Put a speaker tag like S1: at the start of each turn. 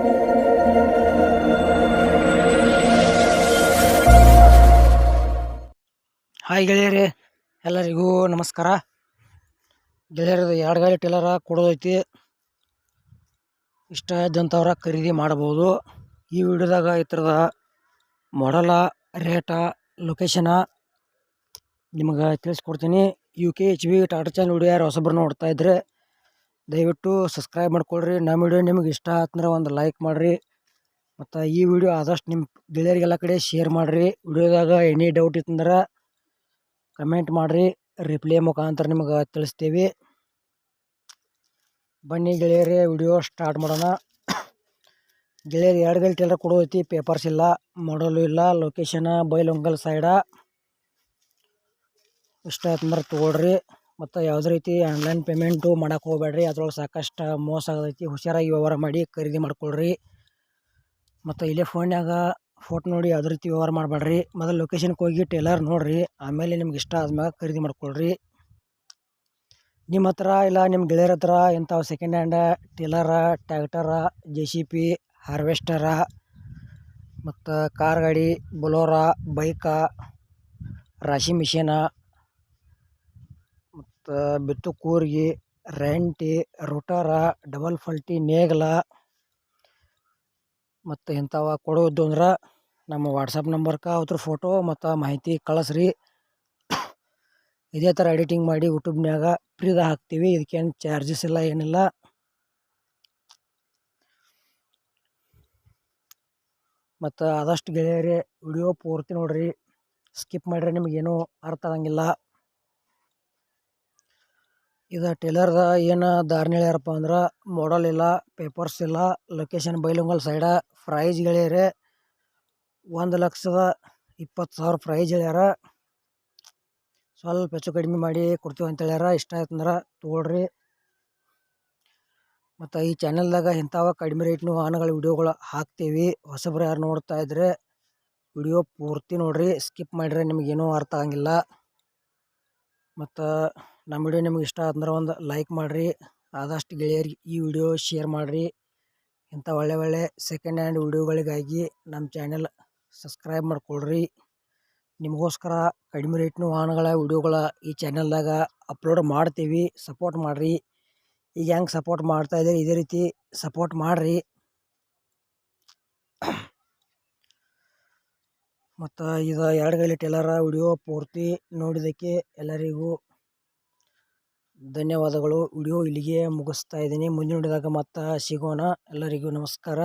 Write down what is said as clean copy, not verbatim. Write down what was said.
S1: Hi ಗೆಳೆಯರೇ, ಎಲ್ಲರಿಗೂ ನಮಸ್ಕಾರ. ಗೆಳೆಯರದು 2 ಗಾಲಿ ಟೇಲರ ಕೊಡೋದೈತಿ. ಇಷ್ಟ ಇದ್ದಂಥವ್ರ ಖರೀದಿ ಮಾಡಬಹುದು. ಈ ವಿಡಿಯೋದಾಗ ಈ ಥರದ ಮಾಡಲ, ರೇಟ, ಲೊಕೇಶನ ನಿಮಗೆ ತಿಳಿಸ್ಕೊಡ್ತೀನಿ. UKHV ಟಾಟಾ ಚಾನಲ್ ವಿಡಿಯೋ ಯಾರು ಹೊಸಬ್ರು ನೋಡ್ತಾ ಇದ್ರೆ ದಯವಿಟ್ಟು ಸಬ್ಸ್ಕ್ರೈಬ್ ಮಾಡ್ಕೊಳ್ರಿ. ನಮ್ಮ ವಿಡಿಯೋ ನಿಮಗೆ ಇಷ್ಟ ಆತಂದ್ರೆ ಒಂದು ಲೈಕ್ ಮಾಡಿರಿ. ಮತ್ತು ಈ ವಿಡಿಯೋ ಆದಷ್ಟು ನಿಮ್ಮ ಗೆಳೆಯರಿಗೆಲ್ಲ ಕಡೆ ಶೇರ್ ಮಾಡಿರಿ. ವಿಡಿಯೋದಾಗ ಎನಿ ಡೌಟ್ ಇತ್ತಂದ್ರೆ ಕಮೆಂಟ್ ಮಾಡಿರಿ, ರಿಪ್ಲೈ ಮುಖಾಂತರ ನಿಮಗೆ ತಿಳಿಸ್ತೀವಿ. ಬನ್ನಿ ಗೆಳೆಯರೇ, ವಿಡಿಯೋ ಸ್ಟಾರ್ಟ್ ಮಾಡೋಣ. ಗೆಳೆಯರು 2 ಗಾಲಿ ಟೇಲರ್ ಕೊಡೋದೈತಿ. ಪೇಪರ್ಸ್ ಇಲ್ಲ, ಮಾಡಲು ಇಲ್ಲ, ಲೊಕೇಶನ ಬೈಲೊಂಗಲ್ ಸೈಡ. ಇಷ್ಟ ಆಯ್ತಂದ್ರೆ ತೊಗೊಳ್ರಿ. ಮತ್ತು ಯಾವುದೇ ರೀತಿ ಆನ್ಲೈನ್ ಪೇಮೆಂಟು ಮಾಡೋಕೆ ಹೋಗ್ಬೇಡ್ರಿ. ಅದ್ರೊಳಗೆ ಸಾಕಷ್ಟು ಮೋಸ ಆಗೈತಿ. ಹುಷಾರಾಗಿ ವ್ಯವಹಾರ ಮಾಡಿ ಖರೀದಿ ಮಾಡ್ಕೊಳ್ರಿ. ಮತ್ತು ಇಲ್ಲೇ ಫೋನ್ಯಾಗ ಫೋಟೋ ನೋಡಿ ಯಾವುದೇ ರೀತಿ ವ್ಯವಹಾರ ಮಾಡಬೇಡ್ರಿ. ಮೊದಲು ಲೊಕೇಶನ್ಗೆ ಹೋಗಿ ಟೇಲರ್ ನೋಡಿರಿ, ಆಮೇಲೆ ನಿಮ್ಗೆ ಇಷ್ಟ ಆದ್ಮೇಲೆ ಖರೀದಿ ಮಾಡ್ಕೊಳ್ರಿ. ನಿಮ್ಮ ಹತ್ರ ಇಲ್ಲ ನಿಮ್ಮ ಗೆಳೆಯರ ಹತ್ರ ಇಂಥವು ಸೆಕೆಂಡ್ ಹ್ಯಾಂಡ ಟೇಲರ, ಟ್ಯಾಕ್ಟರ, JCB, ಹಾರ್ವೆಸ್ಟರ, ಮತ್ತು ಕಾರ್ ಗಾಡಿ, ಬೊಲೋರ, ಬೈಕ, ರಾಶಿ ಮಿಷಿನ, ಮತ್ತು ಬಿತ್ತು ಕೂರ್ಗಿ, ರೆಂಟಿ, ರೋಟರ, ಡಬಲ್ ಫಲ್ಟಿ, ನೇಗಲ ಮತ್ತು ಇಂಥವ ಕೊಡೋದು ಅಂದ್ರೆ ನಮ್ಮ ವಾಟ್ಸಪ್ ನಂಬರ್ಗೆ ಅವ್ರ ಫೋಟೋ ಮತ್ತು ಮಾಹಿತಿ ಕಳಿಸ್ರಿ. ಇದೇ ಥರ ಎಡಿಟಿಂಗ್ ಮಾಡಿ ಯೂಟ್ಯೂಬ್ನಾಗ ಫ್ರೀದಾಗ ಹಾಕ್ತೀವಿ. ಇದಕ್ಕೇನು ಚಾರ್ಜಸ್ ಇಲ್ಲ, ಏನಿಲ್ಲ. ಮತ್ತು ಆದಷ್ಟು ಗೆಳೆಯರೇ ವಿಡಿಯೋ ಪೂರ್ತಿ ನೋಡ್ರಿ. ಸ್ಕಿಪ್ ಮಾಡಿದ್ರೆ ನಿಮಗೇನು ಅರ್ಥ ಆಗಂಗಿಲ್ಲ. ಇದು ಟೇಲರ್ದ ಏನು ದಾರಿನ ಹೇಳ್ಯಾರಪ್ಪ ಅಂದ್ರೆ ಮಾಡಲ್ ಇಲ್ಲ, ಪೇಪರ್ಸ್ ಇಲ್ಲ, ಲೊಕೇಶನ್ ಬೈಲೊಂಗಲ್ ಸೈಡ. ಪ್ರೈಸ್ ಗೆಳೆಯರೇ 1,20,000 ಪ್ರೈಸ್ ಹೇಳ್ಯಾರ. ಸ್ವಲ್ಪ ಹೆಚ್ಚು ಕಡಿಮೆ ಮಾಡಿ ಕೊಡ್ತೀವಿ ಅಂತ ಹೇಳ್ಯಾರ. ಇಷ್ಟ ಆಯ್ತಂದ್ರೆ ತೊಗೊಳ್ರಿ. ಮತ್ತು ಈ ಚಾನಲ್ದಾಗ ಇಂಥವ ಕಡಿಮೆ ರೇಟ್ನು ವಾಹನಗಳ ವಿಡಿಯೋಗಳು ಹಾಕ್ತೀವಿ. ಹೊಸಬ್ರು ಯಾರು ನೋಡ್ತಾ ಇದ್ರೆ ವಿಡಿಯೋ ಪೂರ್ತಿ ನೋಡ್ರಿ. ಸ್ಕಿಪ್ ಮಾಡಿದ್ರೆ ನಿಮಗೇನೂ ಅರ್ಥ ಆಗಂಗಿಲ್ಲ. ಮತ್ತು ನಮ್ಮ ವಿಡಿಯೋ ನಿಮ್ಗೆ ಇಷ್ಟ ಆತಂದ್ರೆ ಒಂದು ಲೈಕ್ ಮಾಡಿರಿ. ಆದಷ್ಟು ಗೆಳೆಯರಿಗೆ ಈ ವಿಡಿಯೋ ಶೇರ್ ಮಾಡಿರಿ. ಇಂಥ ಒಳ್ಳೆ ಸೆಕೆಂಡ್ ಹ್ಯಾಂಡ್ ವಿಡಿಯೋಗಳಿಗಾಗಿ ನಮ್ಮ ಚಾನೆಲ್ ಸಬ್ಸ್ಕ್ರೈಬ್ ಮಾಡ್ಕೊಳ್ರಿ. ನಿಮಗೋಸ್ಕರ ಕಡಿಮೆ ರೇಟ್ನು ವಾಹನಗಳ ವಿಡಿಯೋಗಳ ಈ ಚಾನಲ್ದಾಗ ಅಪ್ಲೋಡ್ ಮಾಡ್ತೀವಿ. ಸಪೋರ್ಟ್ ಮಾಡಿರಿ. ಈಗ ಹೆಂಗೆ ಸಪೋರ್ಟ್ ಮಾಡ್ತಾಯಿದ್ದೀರಿ ಇದೇ ರೀತಿ ಸಪೋರ್ಟ್ ಮಾಡಿರಿ. ಮತ್ತು ಇದು 2 ಗಾಲಿ ಟೇಲರ ವಿಡಿಯೋ ಪೂರ್ತಿ ನೋಡಿದ್ದಕ್ಕೆ ಎಲ್ಲರಿಗೂ ಧನ್ಯವಾದಗಳು. ವಿಡಿಯೋ ಇಲ್ಲಿಗೆ ಮುಗಿಸ್ತಾ ಇದ್ದೀನಿ. ಮುಂದಿನ ವಿಡಿಯೋದಾಗ ಮತ್ತೆ ಸಿಗೋಣ. ಎಲ್ಲರಿಗೂ ನಮಸ್ಕಾರ.